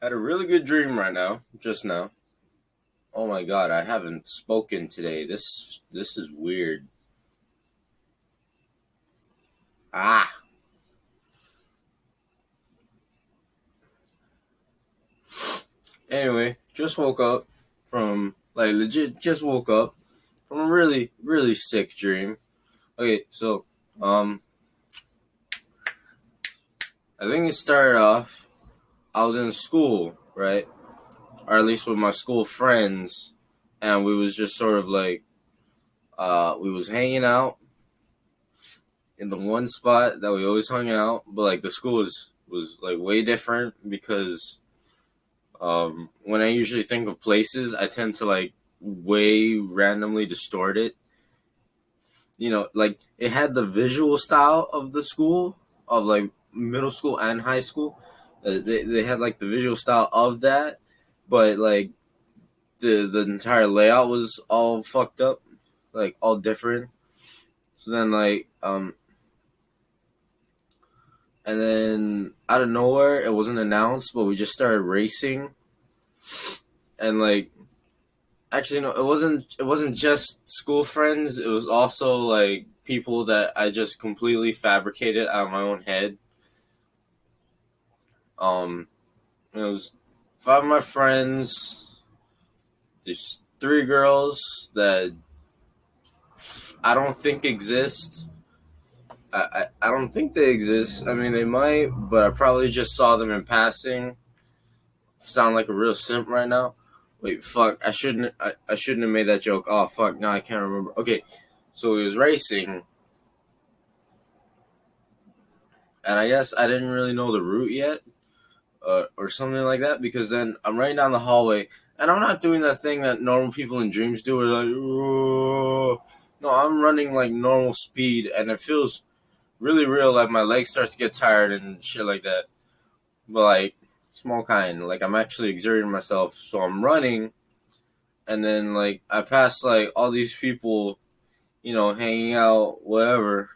Had a really good dream right now, just now. Oh my god, I haven't spoken today. This is weird. Ah. Anyway, just woke up from legit just woke up from a really sick dream. Okay, so um I think it started off I was in school, right? Or at least with my school friends, and we was just sort of we was hanging out in the one spot that we always hung out, but like the school was like way different because when I usually think of places, I tend to like way randomly distort it. Like it had the visual style of the school of like middle school and high school. They had like the visual style of that, but like the entire layout was all fucked up, like all different. So then and then out of nowhere, it wasn't announced, but we just started racing, and like actually no, it wasn't just school friends. It was also like people that I just completely fabricated out of my own head. Um, it was five of my friends. There's three girls that I don't think exist. I don't think they exist. I mean, they might, but I probably just saw them in passing. Sound like a real simp right now. Wait, fuck! I shouldn't have made that joke. Oh fuck! Now I can't remember. Okay, so he was racing, and I guess I didn't really know the route yet, or something like that. Because then I'm running down the hallway, and I'm not doing that thing that normal people in dreams do. Where like, "Whoa." No, I'm running like normal speed, and it feels really real. Like my legs start to get tired and shit like that. But like small kind, like I'm actually exerting myself. So I'm running, and then like I pass like all these people, hanging out, whatever,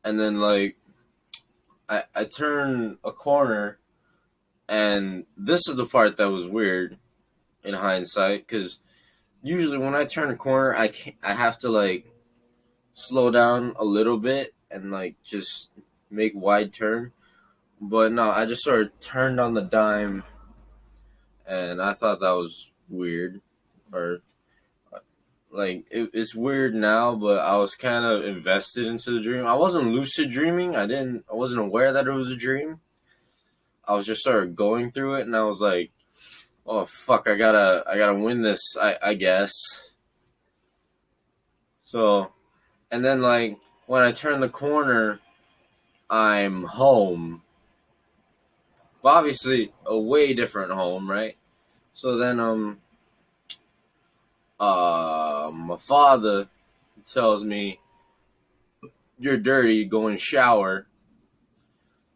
and then like I turn a corner, and this is the part that was weird in hindsight, because usually when I turn a corner, I have to like slow down a little bit and like just make wide turn, but no, I just sort of turned on the dime, and I thought that was weird, or like it's weird now, but I was kind of invested into the dream. I wasn't lucid dreaming. I wasn't aware that it was a dream. I was just sort of going through it, and I was like, "Oh fuck, I gotta win this." I guess. So, and then like when I turn the corner, I'm home. Well, obviously a way different home, right? So then my father tells me, "You're dirty. Go and shower."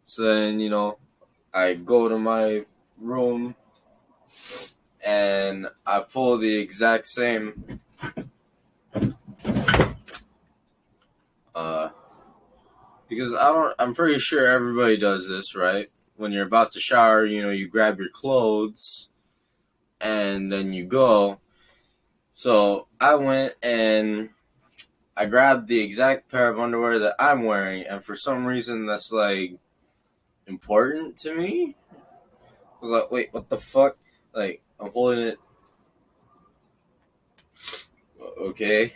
So then I go to my room and I pull the exact same uh because I'm pretty sure everybody does this, right? When you're about to shower, you grab your clothes and then you go. So I went and I grabbed the exact pair of underwear that I'm wearing, and for some reason that's like important to me. I was like, wait, what the fuck? Like I'm holding it. Okay.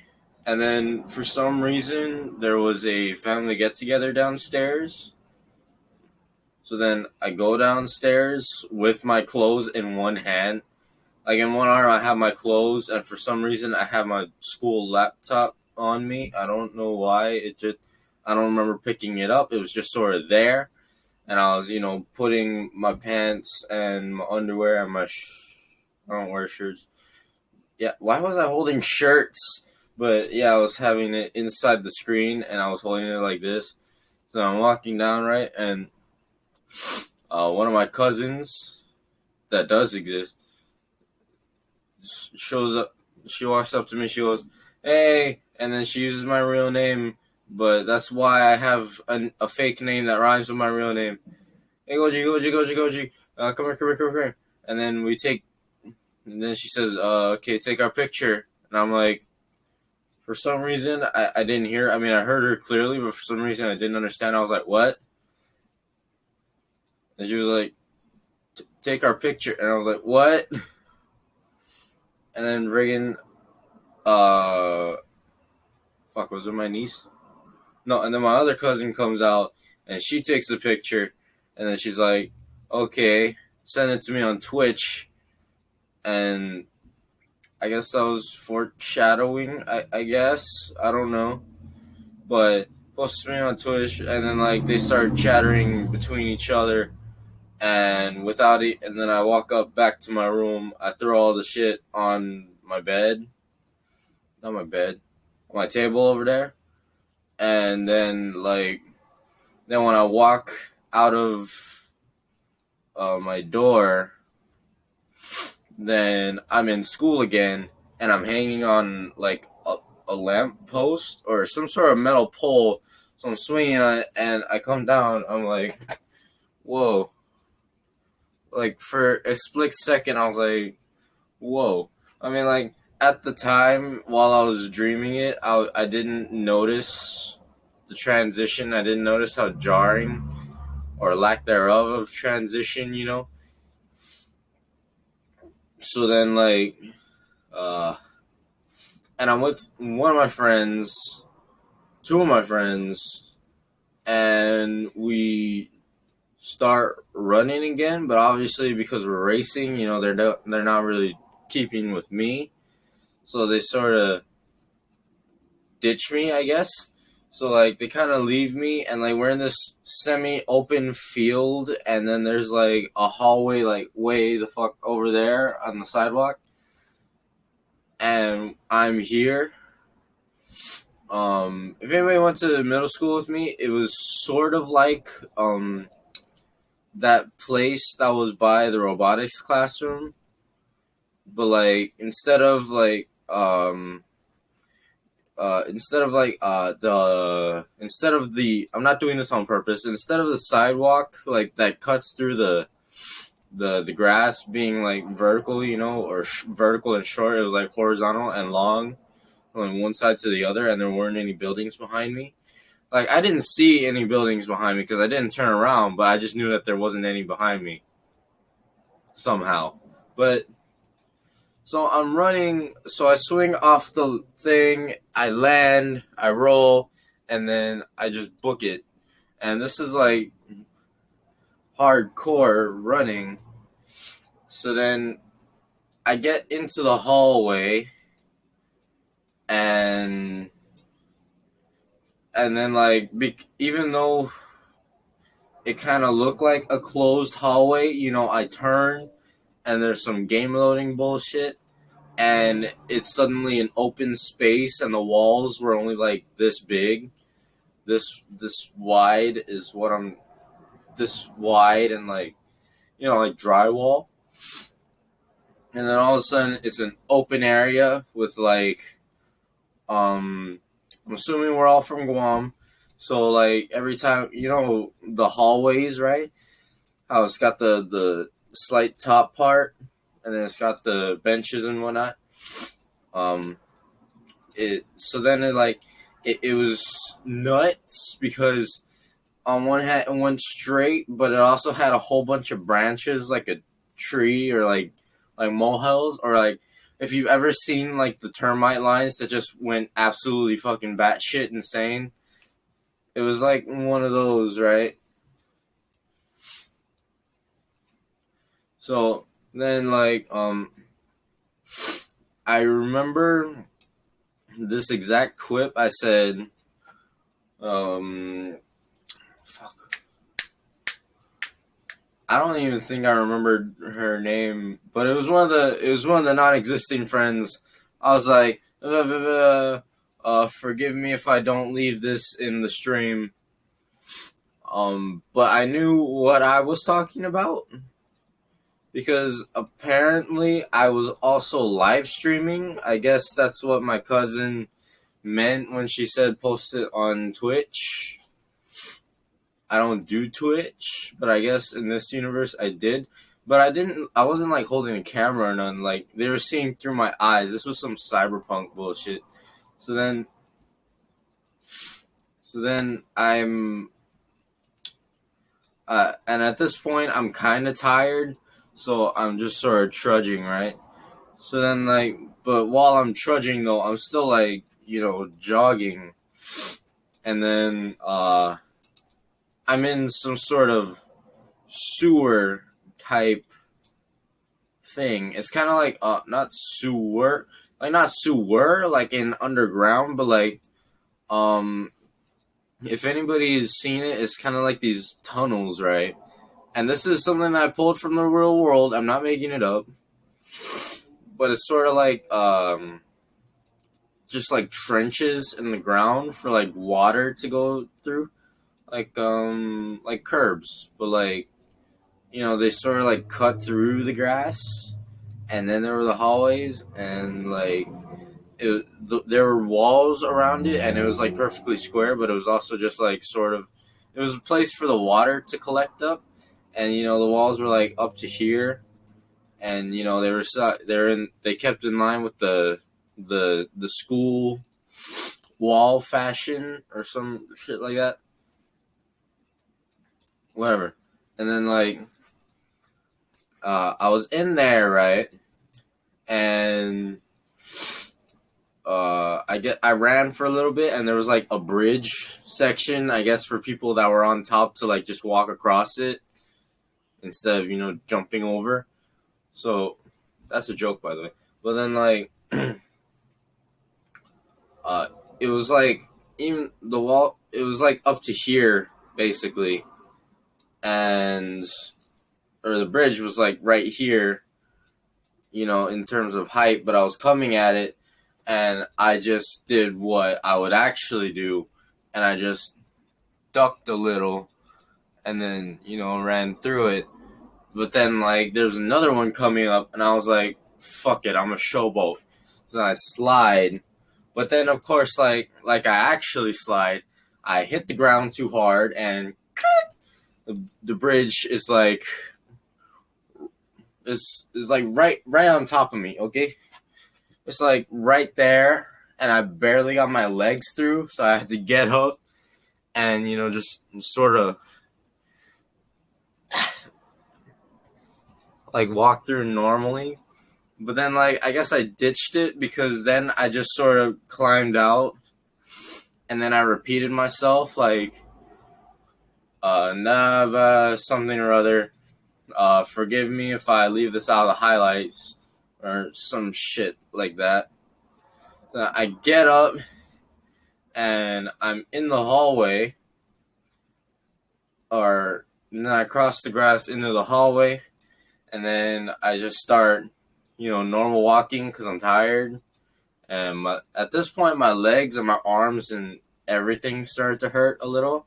And then for some reason there was a family get together downstairs. So then I go downstairs with my clothes in one hand. Like in one arm I have my clothes, and for some reason I have my school laptop on me. I don't know why. I don't remember picking it up. It was just sort of there. And I was, putting my pants and my underwear and I don't wear shirts. Yeah, why was I holding shirts? But yeah, I was having it inside the screen, and I was holding it like this. So I'm walking down, right, and one of my cousins that does exist shows up. She walks up to me. She goes, "Hey," and then she uses my real name. But that's why I have a fake name that rhymes with my real name. hey Goji, come here, come here. And then and then she says, okay, take our picture. And I'm like, for some reason, I didn't hear. I mean, I heard her clearly, but for some reason, I didn't understand. I was like, what? And she was like, take our picture. And I was like, what? And then Reagan, uh, fuck, was it my niece? No, and then my other cousin comes out and she takes the picture. And then she's like, okay, send it to me on Twitch. And I guess that was foreshadowing, I guess. I don't know. But posted me on Twitch, and then like they start chattering between each other, and without it, and then I walk up back to my room. I throw all the shit on my bed, not my bed, on my table over there, and then when I walk out of my door, then I'm in school again, and I'm hanging on like a lamp post or some sort of metal pole. So I'm swinging on it, and I come down. I'm like, whoa. Like, for a split second, I was like, whoa. I mean, like, at the time, while I was dreaming it, I didn't notice the transition. I didn't notice how jarring or lack thereof of transition, you know? So then, like, uh, and I'm with one of my friends, two of my friends, and we start running again. But obviously, because we're racing, you know, they're not really keeping with me, so they sort of ditch me, I guess. So like they kind of leave me, and like we're in this semi-open field, and then there's like a hallway, like way the fuck over there on the sidewalk, and I'm here. If anybody went to middle school with me, it was sort of like that place that was by the robotics classroom, but like instead of the I'm not doing this on purpose. Instead of the sidewalk like that cuts through the grass being like vertical, you know, or vertical and short, it was like horizontal and long on one side to the other, and there weren't any buildings behind me. Like, I didn't see any buildings behind me because I didn't turn around, but I just knew that there wasn't any behind me somehow. But so I'm running, so I swing off the thing, I land, I roll, and then I just book it. And this is like hardcore running. So then I get into the hallway, and then like even though it kind of looked like a closed hallway, you know, I turn and there's some game loading bullshit, and it's suddenly an open space, and the walls were only like this big, this wide is what I'm this wide, and like, you know, like drywall. And then all of a sudden it's an open area with like I'm assuming we're all from Guam, so like every time, you know, the hallways, right, how it's got the slight top part, and then it's got the benches and whatnot. um it so then it was nuts because on one hand it went straight, but it also had a whole bunch of branches like a tree, or like molehills, or like if you've ever seen like the termite lines that just went absolutely fucking batshit insane. It was like one of those, right? So then I remember this exact quip. I said, fuck, I don't even think I remembered her name, but it was one of the non-existing friends. I was like, forgive me if I don't leave this in the stream. But I knew what I was talking about because apparently I was also live streaming. I guess that's what my cousin meant when she said post it on Twitch. I don't do Twitch, but I guess in this universe I did. But I wasn't like holding a camera or nothing. Like they were seeing through my eyes. This was some cyberpunk bullshit. So then, so then and at this point I'm kind of tired. So I'm just sort of trudging, right? So then like, but while I'm trudging though, I'm still like, jogging. And then, I'm in some sort of sewer type thing. It's kind of like not sewer like in underground, but like um if anybody's seen it, it's kind of like these tunnels, right? And this is something that I pulled from the real world. I'm not making it up, but it's sort of like just like trenches in the ground for like water to go through, like curbs, but like they sort of like cut through the grass, and then there were the hallways, and like there were walls around it, and it was like perfectly square, but it was also just like sort of, it was a place for the water to collect up, and the walls were like up to here, and they kept in line with the school wall fashion or some shit like that, whatever, and then like I was in there, right, and I ran for a little bit, and there was like a bridge section, I guess, for people that were on top to like just walk across it instead of jumping over. So that's a joke, by the way. But then like uh it was like, even the wall, it was like up to here basically, and or the bridge was like right here, in terms of height, but I was coming at it, and I just did what I would actually do, and I just ducked a little, and then, ran through it. But then, like, there's another one coming up, and I was like, fuck it, I'm a showboat. So I slide. But then, of course, like I actually slide, I hit the ground too hard, and the bridge is like right on top of me, okay? It's like right there, and I barely got my legs through, so I had to get up and just sort of like walk through normally. But then like I guess I ditched it, because then I just sort of climbed out, and then I repeated myself like Nava something or other. Forgive me if I leave this out of the highlights or some shit like that. I get up, and I'm in the hallway, or and then I cross the grass into the hallway, and then I just start, normal walking because I'm tired. And at this point, my legs and my arms and everything started to hurt a little.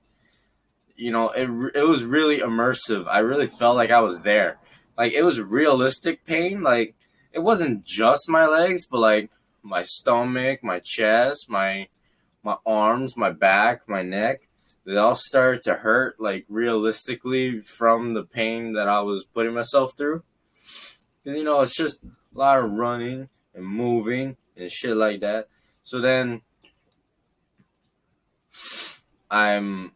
It was really immersive. I really felt like I was there. Like, it was realistic pain. Like, it wasn't just my legs, but like my stomach, my chest, my arms, my back, my neck. They all started to hurt, like, realistically, from the pain that I was putting myself through. Because, it's just a lot of running and moving and shit like that. So then I'm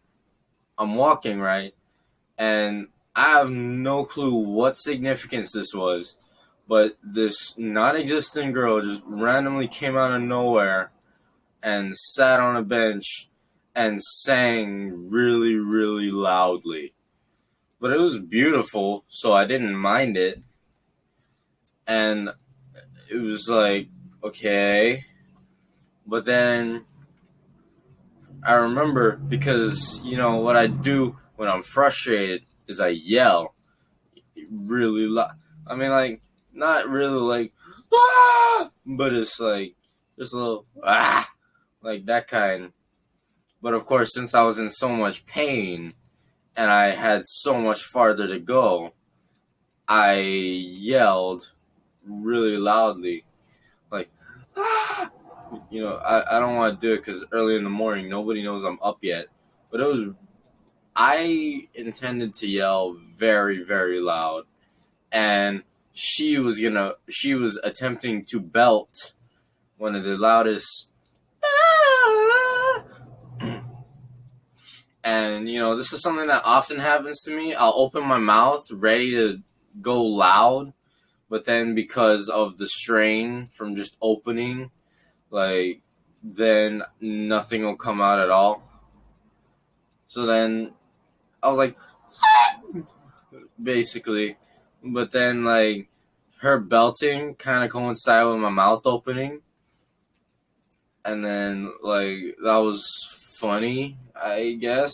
walking, right? And I have no clue what significance this was, but this non-existent girl just randomly came out of nowhere and sat on a bench and sang really, really loudly. But it was beautiful, so I didn't mind it. And it was like, okay. But then I remember, because, what I do when I'm frustrated is I yell really loud. I mean, like, not really like, ah! But it's like, just a little, ah! Like that kind. But of course, since I was in so much pain and I had so much farther to go, I yelled really loudly. Like, ah! I don't want to do it because early in the morning, nobody knows I'm up yet. But I intended to yell very, very loud, and she was attempting to belt one of the loudest. And this is something that often happens to me. I'll open my mouth ready to go loud, but then because of the strain from just opening, like, then nothing will come out at all. So then I was like, basically, but then like her belting kind of coincided with my mouth opening, and then like that was funny, I guess.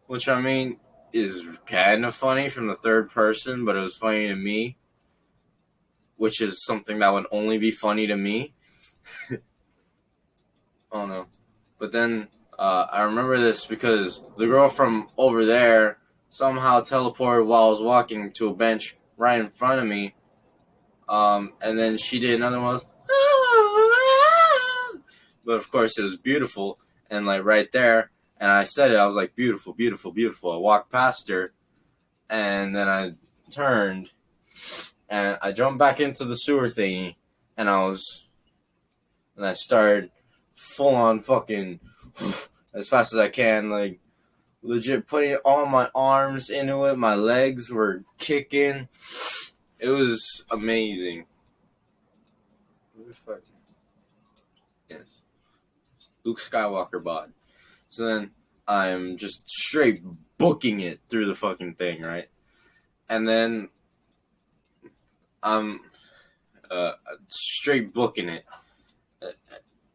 Which, I mean, is kind of funny from the third person, but it was funny to me, which is something that would only be funny to me. Oh no. But then I remember this because the girl from over there somehow teleported while I was walking to a bench right in front of me. And then she did another one. But of course, it was beautiful. And like right there, and I said it, I was like, beautiful, beautiful, beautiful. I walked past her, and then I turned, and I jumped back into the sewer thingy, and I started full on fucking as fast as I can, like legit putting all my arms into it. My legs were kicking. It was amazing. Yes, Luke Skywalker bod. So then I'm just straight booking it through the fucking thing, right? And then I'm straight booking it.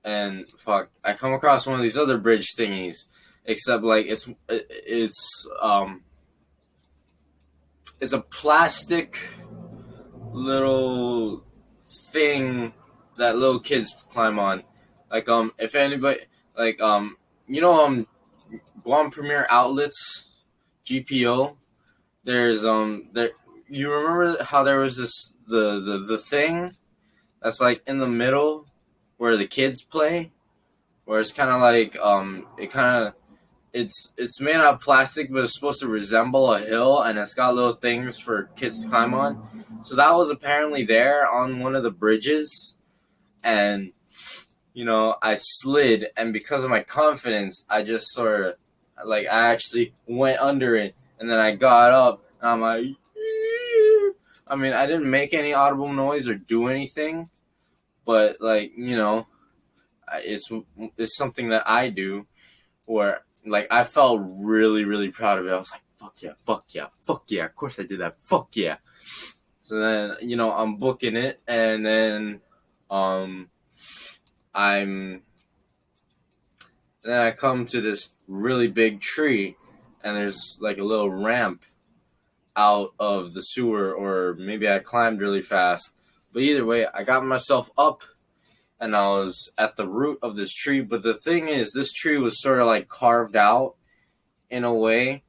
And fuck, I come across one of these other bridge thingies, except like it's a plastic little thing that little kids climb on. Like if anybody like Guam Premier Outlets, GPO. There's there. You remember how there was the thing that's like in the middle where the kids play, where it's kind of like it's made out of plastic, but it's supposed to resemble a hill, and it's got little things for kids to climb on. So that was apparently there on one of the bridges, and I slid, and because of my confidence, I just sort of like I actually went under it, and then I got up, and I'm like, I mean, I didn't make any audible noise or do anything, but like it's something that I do where like I felt really, really proud of it. I was like, fuck yeah, fuck yeah, fuck yeah. Of course I did that. Fuck yeah. So then, I'm booking it, and then I'm then I come to this really big tree, and there's like a little ramp out of the sewer, or maybe I climbed really fast. But either way, I got myself up, and I was at the root of this tree. But the thing is, this tree was sort of like carved out in a way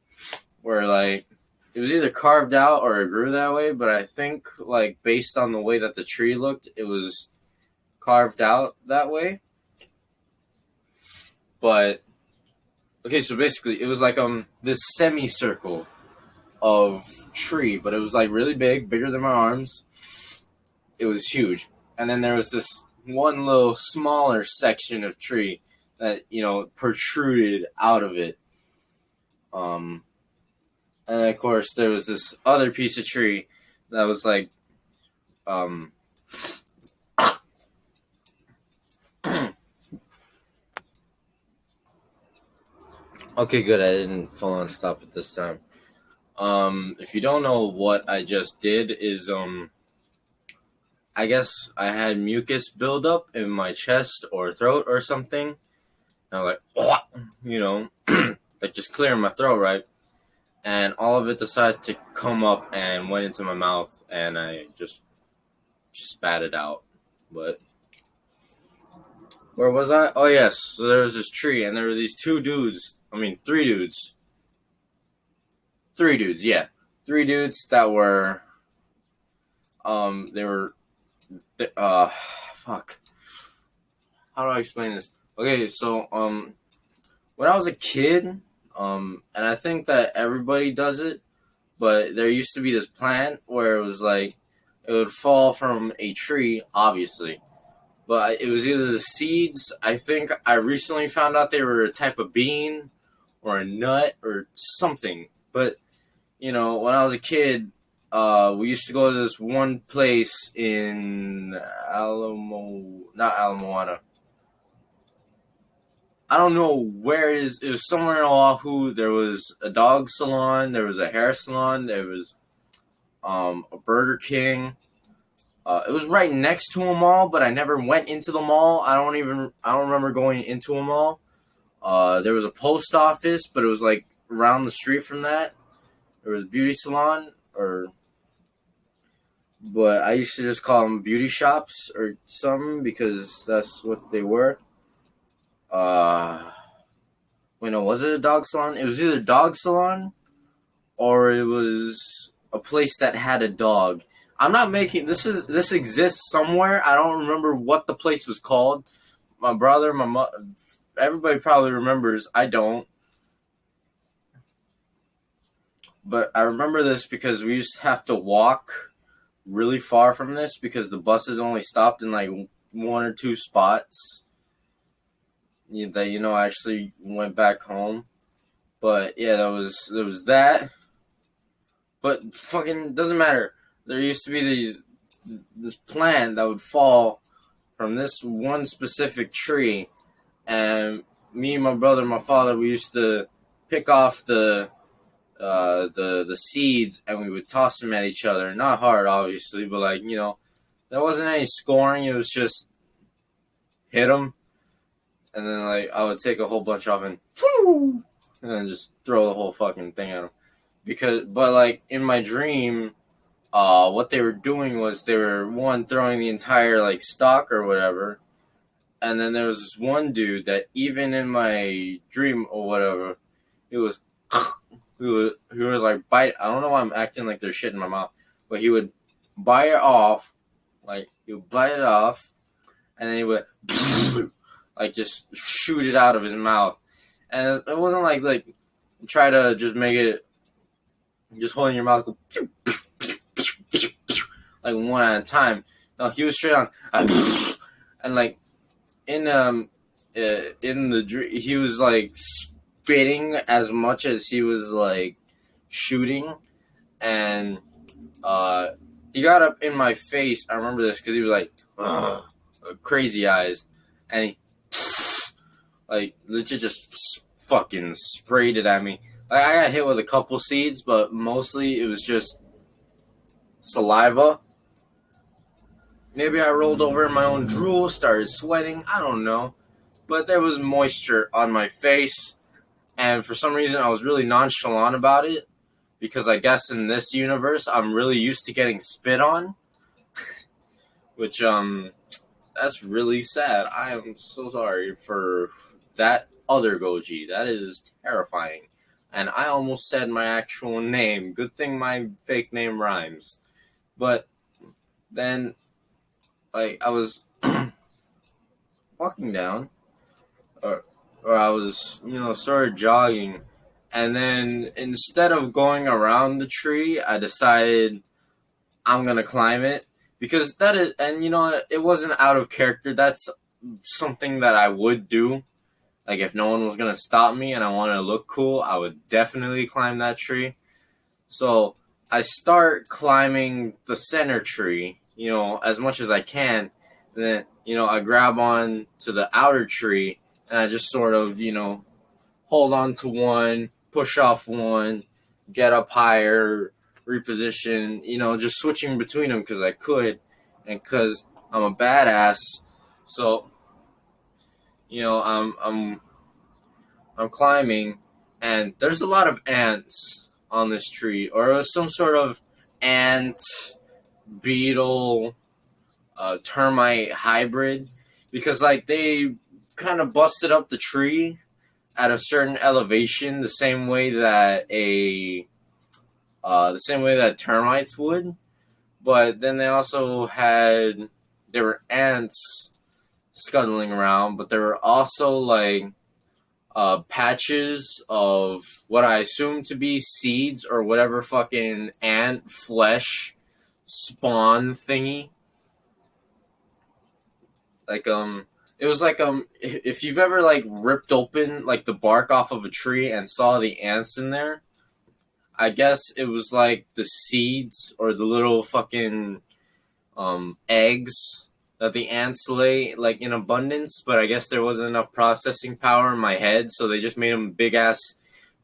where like it was either carved out or it grew that way. But I think like based on the way that the tree looked, it was carved out that way. But okay, so basically it was like this semicircle of tree, but it was like really big, bigger than my arms. It was huge. And then there was this one little smaller section of tree that, protruded out of it. And then of course there was this other piece of tree that was like okay, good. I didn't full on stop it this time. If you don't know what I just did is I guess I had mucus buildup in my chest or throat or something. And I was like, like just clearing my throat, right? And all of it decided to come up and went into my mouth, and I just spat it out. But where was I? Oh yes, so there was this tree, and there were these two dudes. I mean, three dudes. Three dudes, yeah, three dudes that were they were fuck. How do I explain this? Okay, so when I was a kid, And I think that everybody does it, but there used to be this plant where it was like it would fall from a tree, obviously, but it was either the seeds. I think I recently found out they were a type of bean or a nut or something. But when I was a kid, we used to go to this one place in not Alamoana. I don't know where it is. It was somewhere in Oahu. There was a dog salon. There was a hair salon. There was a Burger King. It was right next to a mall, but I never went into the mall. I don't remember going into a mall. There was a post office, but it was like around the street from that. There was a beauty salon, but I used to just call them beauty shops or something because that's what they were. Uh, Wait, no, was it a dog salon? It was either dog salon or it was a place that had a dog. I'm not making this exists somewhere. I don't remember what the place was called. My brother, my mom, everybody probably remembers. I don't, but I remember this because we used to have to walk really far from this because the buses only stopped in like one or two spots that actually went back home. But yeah, there was that. But fucking doesn't matter. There used to be this plant that would fall from this one specific tree, and me and my brother and my father, we used to pick off the seeds and we would toss them at each other. Not hard, obviously, but like there wasn't any scoring. It was just hit them, and then like I would take a whole bunch off and then just throw the whole fucking thing at them. But like in my dream, what they were doing was they were throwing the entire like stock or whatever, and then there was this one dude that even in my dream or whatever, he was he was like bite. I don't know why I'm acting like there's shit in my mouth, but he would bite it off, like he would bite it off, and then he would like just shoot it out of his mouth, and it wasn't like try to just make it just holding your mouth go like one at a time. No, he was straight on, and like in the dream, he was like spitting as much as he was like shooting, and he got up in my face. I remember this because he was like crazy eyes, and he like legit just fucking sprayed it at me. Like I got hit with a couple seeds, but mostly it was just saliva. Maybe I rolled over in my own drool, started sweating. I don't know, but there was moisture on my face, and for some reason I was really nonchalant about it because I guess in this universe I'm really used to getting spit on, which that's really sad. I am so sorry for that other Goji. That is terrifying. And I almost said my actual name. Good thing my fake name rhymes. But then, like, I was walking down, or I was, sort of jogging, and then instead of going around the tree, I decided I'm gonna climb it because that is, and it wasn't out of character. That's something that I would do. Like if no one was gonna stop me and I wanted to look cool, I would definitely climb that tree. So I start climbing the center tree, as much as I can. And then, I grab on to the outer tree and I just sort of, hold on to one, push off one, get up higher, reposition, just switching between them because I could and because I'm a badass. So, I'm climbing, and there's a lot of ants on this tree, or it was some sort of ant, beetle, termite hybrid, because like they kind of busted up the tree at a certain elevation, the same way that termites would, but then they also there were ants scuttling around, but there were also like patches of what I assume to be seeds or whatever fucking ant flesh spawn thingy. Like it was like if you've ever like ripped open like the bark off of a tree and saw the ants in there, I guess it was like the seeds or the little fucking eggs that the ants lay like in abundance, but I guess there wasn't enough processing power in my head, so they just made them big ass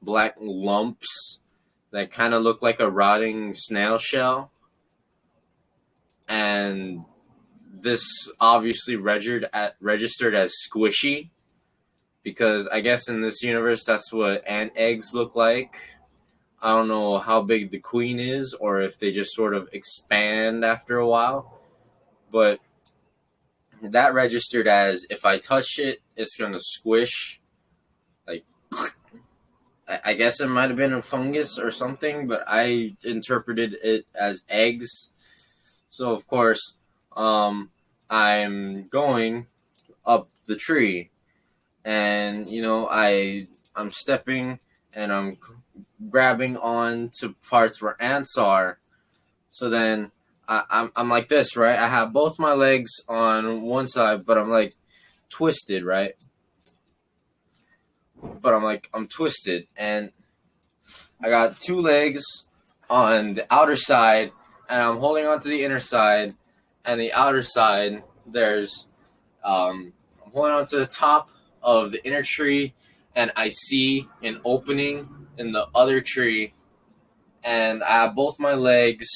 black lumps that kind of look like a rotting snail shell. And this obviously registered as squishy because I guess in this universe that's what ant eggs look like. I don't know how big the queen is or if they just sort of expand after a while, but that registered as if I touch it, it's gonna squish. Like, I guess it might have been a fungus or something, but I interpreted it as eggs. So of course, I'm going up the tree, and I'm stepping and I'm grabbing on to parts where ants are. So then I'm like this, right? I have both my legs on one side, but I'm like twisted, right? But I'm twisted, and I got two legs on the outer side, and I'm holding on to the inner side, and the outer side there's I'm holding on to the top of the inner tree, and I see an opening in the other tree, and I have both my legs,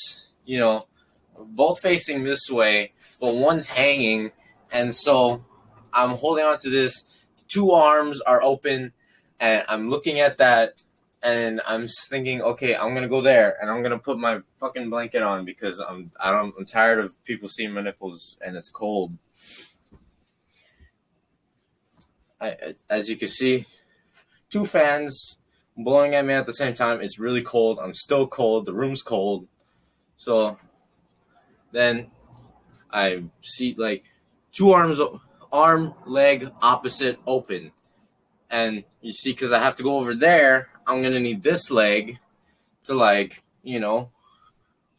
both facing this way, but one's hanging, and so I'm holding on to this. Two arms are open, and I'm looking at that, and I'm thinking, okay, I'm gonna go there, and I'm gonna put my fucking blanket on because I'm tired of people seeing my nipples, and it's cold. As you can see, two fans blowing at me at the same time. It's really cold. I'm still cold. The room's cold. So then I see like two arm, leg opposite open. And you see, because I have to go over there, I'm going to need this leg to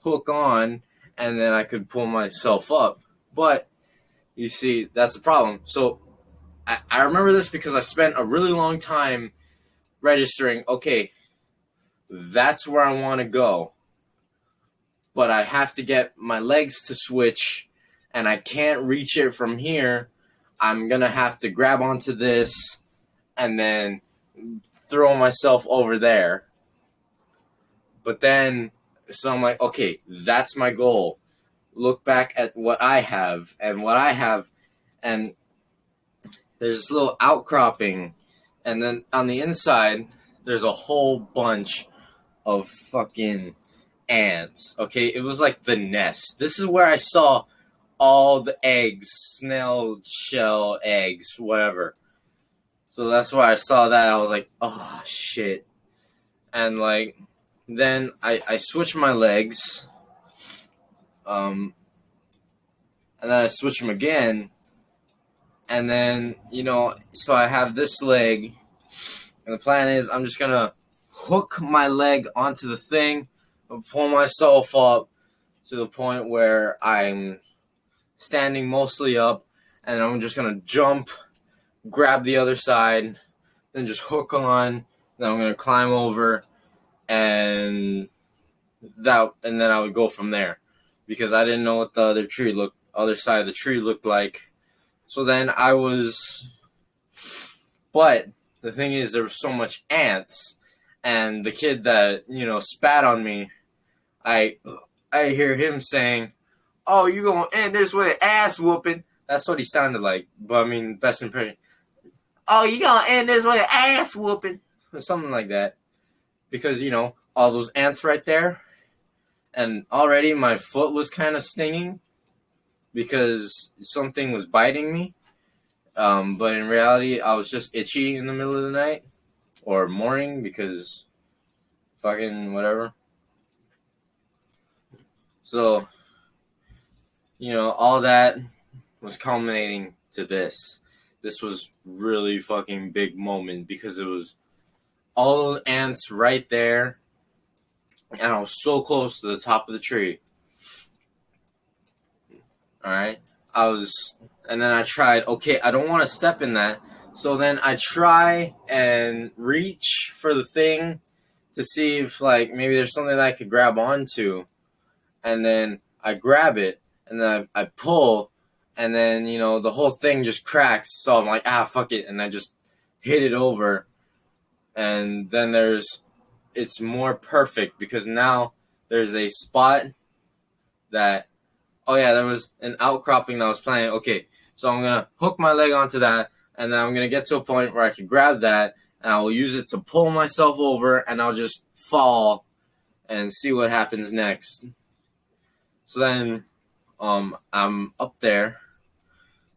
hook on, and then I could pull myself up. But you see, that's the problem. So I remember this because I spent a really long time registering, okay, that's where I want to go. But I have to get my legs to switch, and I can't reach it from here. I'm going to have to grab onto this and then throw myself over there. But then, so I'm like, okay, that's my goal. Look back at what I have, and there's this little outcropping, and then on the inside, there's a whole bunch of fucking ants. Okay, it was like the nest. This is where I saw all the eggs, snail shell eggs, whatever. So that's why I saw that. I was like, oh shit. And then I switched my legs, and then I switch them again, and then so I have this leg, and the plan is I'm just gonna hook my leg onto the thing, and pull myself up to the point where I'm standing mostly up, and I'm just gonna jump, grab the other side, then just hook on. Then I'm gonna climb over, and and then I would go from there, because I didn't know what the other side of the tree looked like. So then but the thing is, there was so much ants, and the kid that spat on me, I hear him saying, "Oh, you gonna end this with an ass whooping?" That's what he sounded like. But I mean, best impression. "Oh, you gonna end this with an ass whooping?" Or something like that. Because all those ants right there, and already my foot was kind of stinging because something was biting me. But in reality, I was just itchy in the middle of the night or morning because fucking whatever. So, all that was culminating to this. this was really fucking big moment because it was all those ants right there, and I was so close to the top of the tree. All right, and then I tried. Okay, I don't want to step in that, so then I try and reach for the thing to see if like maybe there's something that I could grab onto, and then I grab it, and then I pull, and then the whole thing just cracks. So I'm like, fuck it, and I just hit it over, and then it's more perfect because now there's a spot that, oh yeah, there was an outcropping that was planted. Okay, so I'm gonna hook my leg onto that, and then I'm gonna get to a point where I can grab that, and I will use it to pull myself over, and I'll just fall and see what happens next. So then, I'm up there.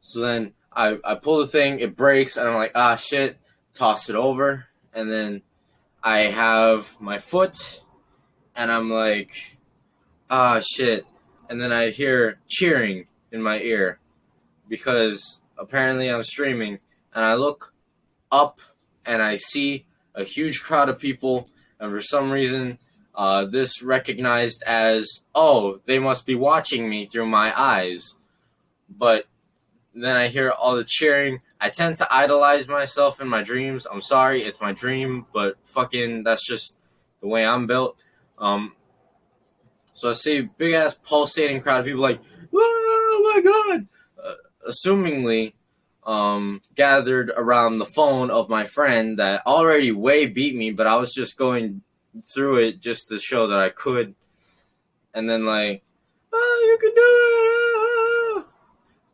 So then I pull the thing, it breaks, and I'm like, shit, toss it over, and then I have my foot, and I'm like, shit, and then I hear cheering in my ear because apparently I'm streaming, and I look up and I see a huge crowd of people, and for some reason, this recognized as, oh, they must be watching me through my eyes. But then I hear all the cheering. I tend to idolize myself in my dreams. I'm sorry, it's my dream, but fucking that's just the way I'm built. So I see a big ass pulsating crowd of people like, oh my god, assumingly gathered around the phone of my friend that already way beat me, but I was just going through it just to show that I could. And then like, you can do it.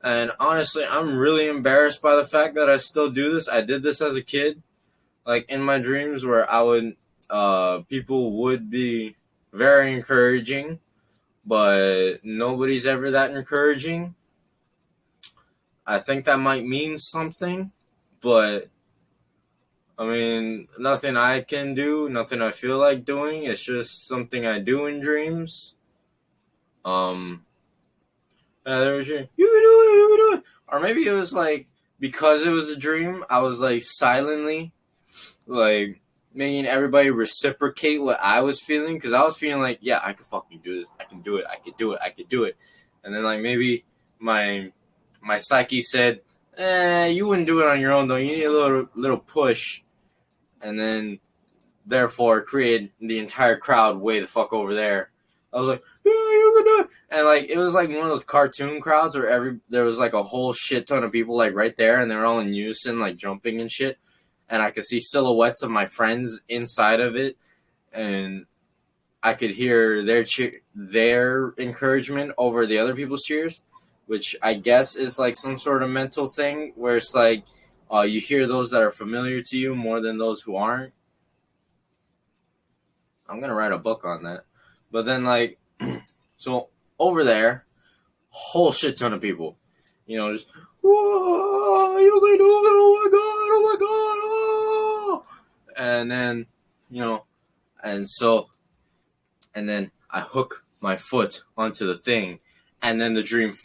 And honestly, I'm really embarrassed by the fact that I still do this. I did this as a kid, like in my dreams where I would, people would be very encouraging, but nobody's ever that encouraging. I think that might mean something, but I mean, nothing I can do, nothing I feel like doing. It's just something I do in dreams. There was you can do it, you can do it. Or maybe it was like because it was a dream, I was like silently like making everybody reciprocate what I was feeling because I was feeling like, yeah, I could fucking do this, I can do it, I could do it, I could do it, and then like maybe my psyche said, you wouldn't do it on your own though. You need a little push, and then therefore create the entire crowd way the fuck over there. I was like, yeah, you can do it. And like it was like one of those cartoon crowds where there was like a whole shit ton of people like right there, and they were all in unison like jumping and shit. And I could see silhouettes of my friends inside of it, and I could hear their encouragement over the other people's cheers, which I guess is like some sort of mental thing where it's like you hear those that are familiar to you more than those who aren't. I'm gonna write a book on that. But then like, so over there, whole shit ton of people, just whoa, you can do it! Oh my god! Oh my god! Oh! And then, and so, and then I hook my foot onto the thing, and then the dream.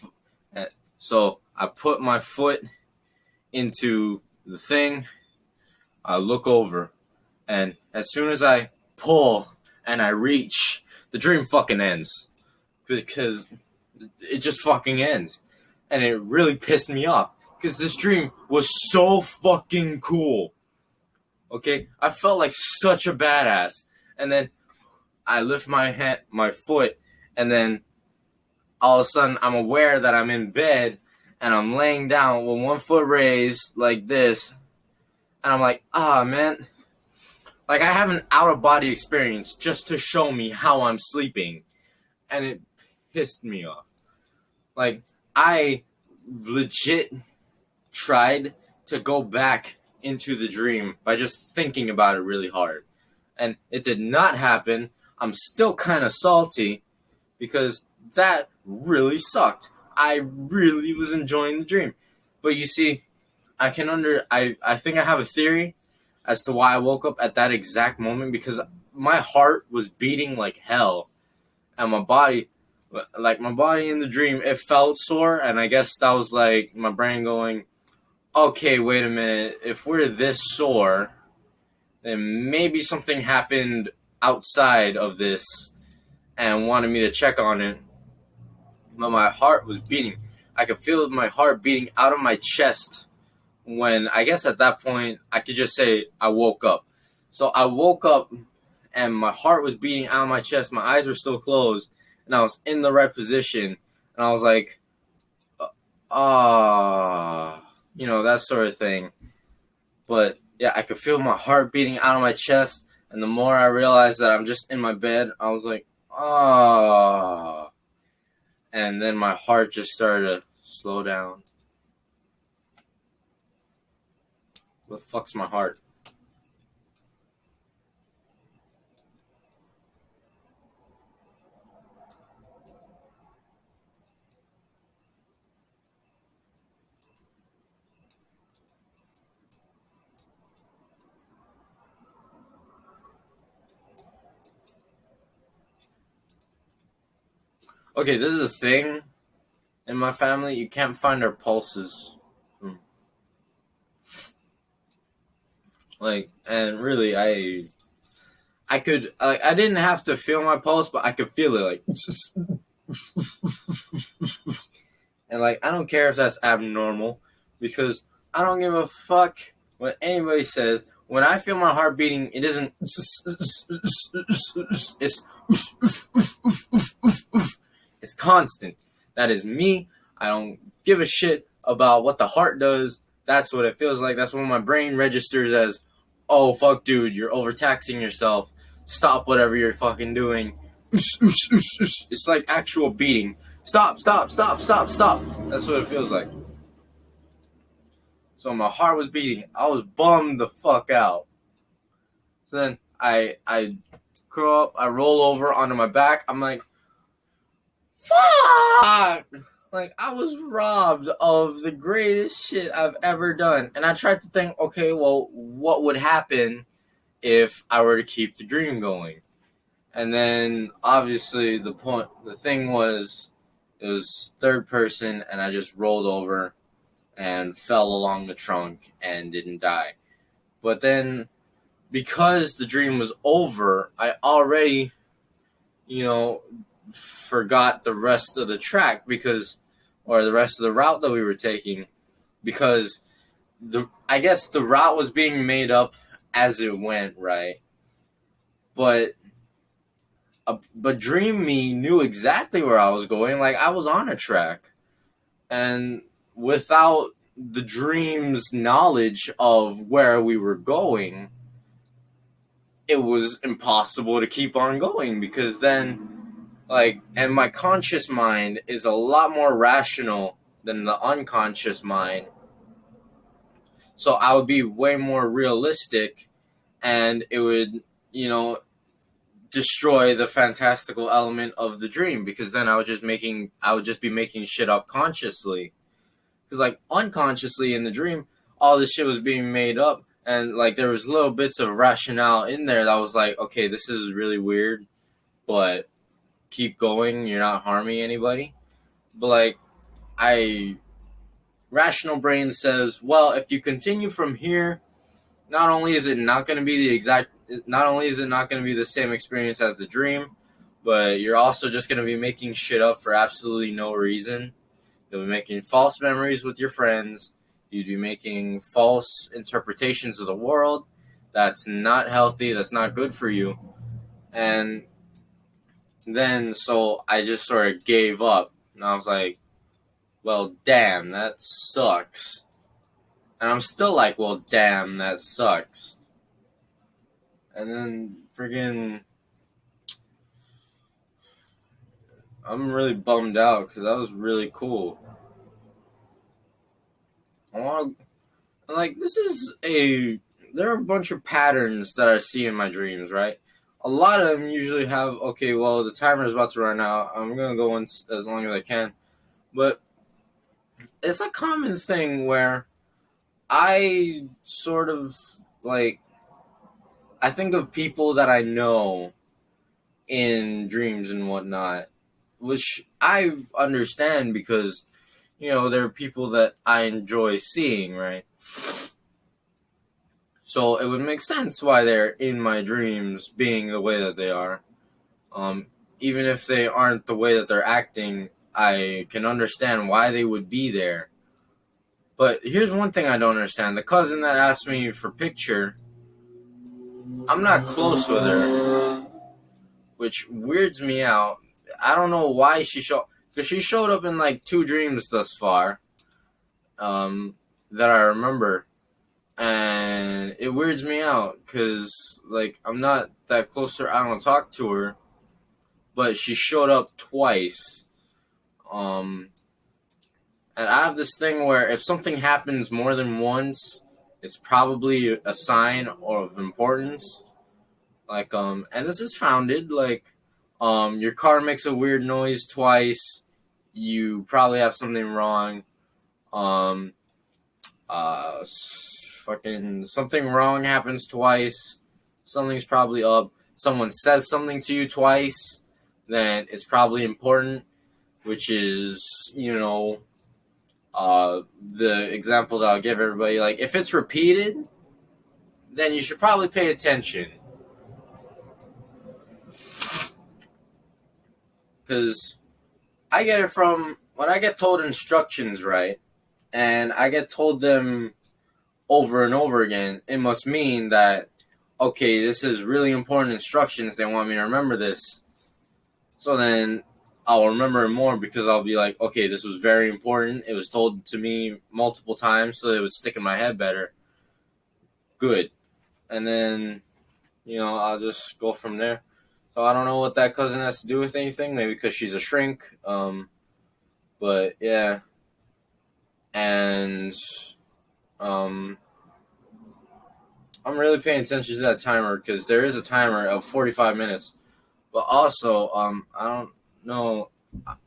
So I put my foot into the thing. I look over, and as soon as I pull and I reach, the dream fucking ends because it just fucking ends, and it really pissed me off because this dream was so fucking cool. Okay, I felt like such a badass, and then I lift my foot, and then all of a sudden I'm aware that I'm in bed and I'm laying down with one foot raised like this, and I'm like, man, like I have an out of body experience just to show me how I'm sleeping, and it pissed me off. Like I legit tried to go back into the dream by just thinking about it really hard, and it did not happen. I'm still kind of salty because that really sucked. I really was enjoying the dream. But you see, I think I have a theory as to why I woke up at that exact moment because my heart was beating like hell, and my body in the dream, it felt sore, and I guess that was like my brain going, okay, wait a minute. If we're this sore, then maybe something happened outside of this and wanted me to check on it. But my heart was beating. I could feel my heart beating out of my chest when I guess at that point I could just say I woke up. So I woke up and my heart was beating out of my chest. My eyes were still closed and I was in the right position. And I was like, that sort of thing. But yeah, I could feel my heart beating out of my chest. And the more I realized that I'm just in my bed, I was like, ah. And then my heart just started to slow down. What the fuck's my heart? Okay, this is a thing in my family. You can't find our pulses. And really, I could, I didn't have to feel my pulse, but I could feel it, and I don't care if that's abnormal, because I don't give a fuck what anybody says. When I feel my heart beating, it isn't. It's it's constant. That is me. I don't give a shit about what the heart does. That's what it feels like. That's when my brain registers as, oh fuck, dude, you're overtaxing yourself. Stop whatever you're fucking doing. It's like actual beating. Stop, stop, stop, stop, stop. That's what it feels like. So my heart was beating. I was bummed the fuck out. So then I curl up, I roll over onto my back. I'm like, fuck! Like, I was robbed of the greatest shit I've ever done. And I tried to think, okay, well, what would happen if I were to keep the dream going? And then obviously the thing was, it was third person, and I just rolled over and fell along the trunk and didn't die. But then, because the dream was over, I already, you know, forgot the rest of the track or the rest of the route that we were taking, because I guess the route was being made up as it went, right? But but Dream Me knew exactly where I was going. Like, I was on a track, and without the dream's knowledge of where we were going, it was impossible to keep on going, because then, and my conscious mind is a lot more rational than the unconscious mind. So I would be way more realistic, and it would, destroy the fantastical element of the dream, because then I would just be making shit up consciously. Because unconsciously in the dream, all this shit was being made up, and there was little bits of rationale in there that was like, okay, this is really weird, but keep going, you're not harming anybody. But I rational brain says, well, if you continue from here, not only is it not going to be not only is it not going to be the same experience as the dream, but you're also just going to be making shit up for absolutely no reason. You'll be making false memories with your friends. You'd be making false interpretations of the world. That's not healthy. That's not good for you. And then, so I just sort of gave up. And I was like, well, damn, that sucks. And I'm still like, well, damn, that sucks. And then, friggin', I'm really bummed out because that was really cool. I want to, there are a bunch of patterns that I see in my dreams, right? A lot of them usually have, okay, well, the timer is about to run out. I'm going to go in as long as I can. But it's a common thing where I sort of, I think of people that I know in dreams and whatnot, which I understand because, they're people that I enjoy seeing, right? So it would make sense why they're in my dreams being the way that they are. Um, Even if they aren't the way that they're acting, I can understand why they would be there. But here's one thing I don't understand. The cousin that asked me for picture, I'm not close with her, which weirds me out. I don't know why because she showed up in like 2 dreams thus far, that I remember. And it weirds me out because, like, I'm not that close to her. I don't talk to her, but she showed up twice. Um, and I have this thing where if something happens more than once, it's probably a sign of importance. Like, and this is founded. Like, your car makes a weird noise twice. You probably have something wrong. Um, Fucking something wrong happens twice. Something's probably up. Someone says something to you twice, then it's probably important, which is, the example that I'll give everybody. Like, if it's repeated, then you should probably pay attention. Because I get it from when I get told instructions, right? And I get told them over and over again, it must mean that, okay, this is really important instructions. They want me to remember this. So then I'll remember it more because I'll be like, okay, this was very important. It was told to me multiple times so it would stick in my head better. Good. And then, I'll just go from there. So I don't know what that cousin has to do with anything. Maybe because she's a shrink. But yeah. And I'm really paying attention to that timer because there is a timer of 45 minutes. But also, I don't know.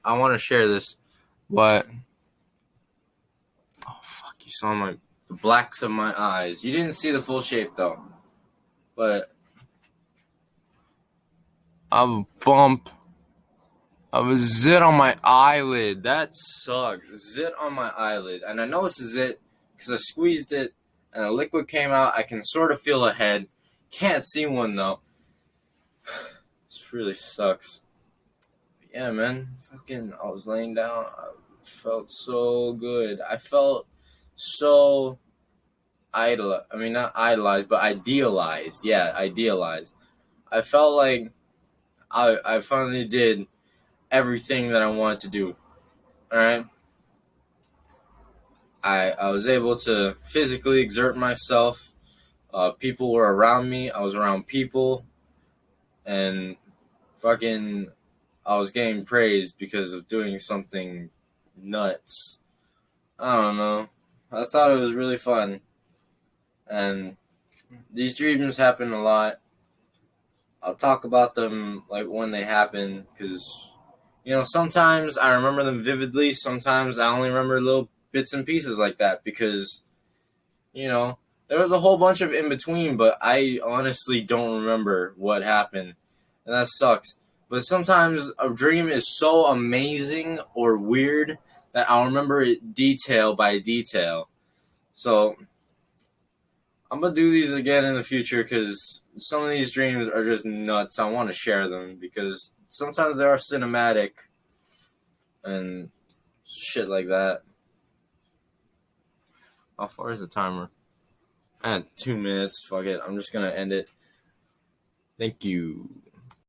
I want to share this, but oh fuck! You saw the blacks of my eyes. You didn't see the full shape though, but I have a bump. I have a zit on my eyelid. That sucked. Zit on my eyelid, and I know it's a zit because I squeezed it and the liquid came out. I can sort of feel a head. Can't see one though. This really sucks. Yeah, man. I was laying down. I felt so good. I felt so idolized. I mean, not idolized, but idealized. Yeah, idealized. I felt like I finally did everything that I wanted to do. All right. I was able to physically exert myself. People were around me. I was around people, and fucking, I was getting praised because of doing something nuts. I don't know. I thought it was really fun. And these dreams happen a lot. I'll talk about them like when they happen because, sometimes I remember them vividly. Sometimes I only remember little bits and pieces like that because, there was a whole bunch of in between, but I honestly don't remember what happened. And that sucks. But sometimes a dream is so amazing or weird that I'll remember it detail by detail. So I'm gonna do these again in the future because some of these dreams are just nuts. I want to share them because sometimes they are cinematic and shit like that. How far is the timer? 2 minutes. Fuck it. I'm just gonna end it. Thank you.